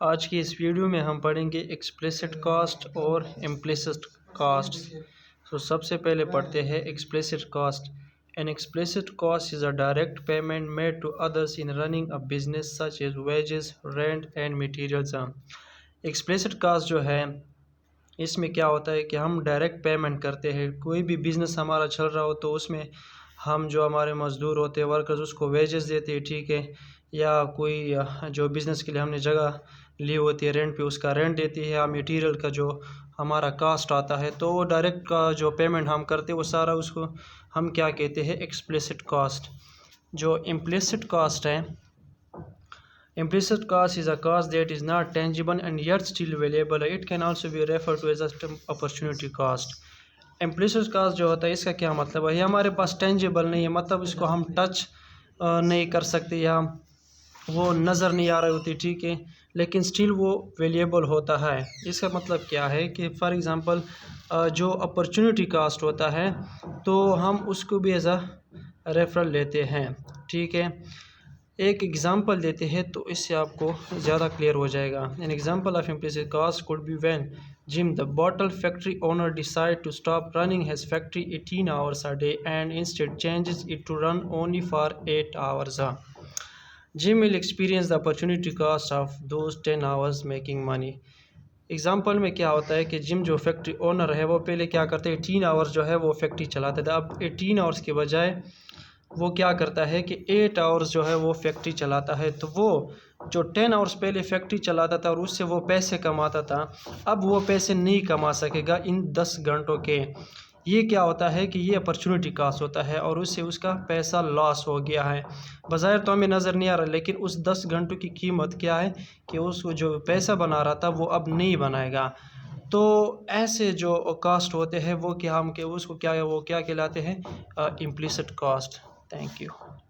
آج کی اس ویڈیو میں ہم پڑھیں گے ایکسپلیسٹ کاسٹ اور امپلیسٹ کاسٹ. سب سے پہلے پڑھتے ہیں explicit cost. An explicit cost is a direct payment made to others in running a business such as wages, rent and materials. Explicit cost جو ہے اس میں کیا ہوتا ہے کہ ہم ڈائریکٹ پیمنٹ کرتے ہیں. کوئی بھی بزنس ہمارا چل رہا ہو تو اس میں ہم جو ہمارے مزدور ہوتے ہیں ورکرز اس کو ویجز دیتے ہیں, ٹھیک ہے, یا کوئی جو بزنس کے لیے ہم نے جگہ لی ہوتی ہے رینٹ پہ اس کا رینٹ دیتی ہے, یا میٹیریل کا جو ہمارا کاسٹ آتا ہے, تو وہ ڈائریکٹ کا جو پیمنٹ ہم کرتے ہیں وہ سارا اس کو ہم کیا کہتے ہیں ایکسپلیسٹ کاسٹ. جو امپلیسٹ کاسٹ ہے, implicit cost is a cost that is not tangible and yet still available. It can also be referred to as a opportunity cost. implicit cost جو ہوتا ہے اس کا کیا مطلب ہے, یہ ہمارے پاس tangible نہیں ہے, مطلب اس کو ہم ٹچ نہیں کر سکتے یا وہ نظر نہیں آ رہی ہوتی, ٹھیک ہے, لیکن سٹل وہ ویلیبل ہوتا ہے. اس کا مطلب کیا ہے کہ فار ایگزامپل جو اپرچونٹی کاسٹ ہوتا ہے تو ہم اس کو بھی ایز اے ریفرل لیتے ہیں, ٹھیک ہے. ایک ایگزامپل دیتے ہیں تو اس سے آپ کو زیادہ کلیئر ہو جائے گا. An example of implicit cost could be when Jim, the bottle factory owner, decide to stop running his factory 18 hours a day and instead changes it to run only for 8 hours. Jim will experience the opportunity cost of those 10 hours making money. Example میں کیا ہوتا ہے کہ جم جو factory owner ہے وہ پہلے کیا کرتے ہیں 18 آورس جو ہے وہ فیکٹری چلاتا تھا. اب 18 آورس کے بجائے وہ کیا کرتا ہے کہ 8 آورس جو ہے وہ فیکٹری چلاتا ہے. تو وہ جو 10 آورس پہلے فیکٹری چلاتا تھا اور اس سے وہ پیسے کماتا تھا, اب وہ پیسے نہیں کما سکے گا ان 10 گھنٹوں کے. یہ کیا ہوتا ہے کہ یہ اپرچونٹی کاسٹ ہوتا ہے اور اس سے اس کا پیسہ لاس ہو گیا ہے. بظاہر تو ہمیں نظر نہیں آ رہا, لیکن اس 10 گھنٹوں کی قیمت کیا ہے کہ اس کو جو پیسہ بنا رہا تھا وہ اب نہیں بنائے گا. تو ایسے جو کاسٹ ہوتے ہیں وہ کیا ہم کہ اس کو کیا وہ کیا کہلاتے ہیں امپلیسٹ کاسٹ. Thank you.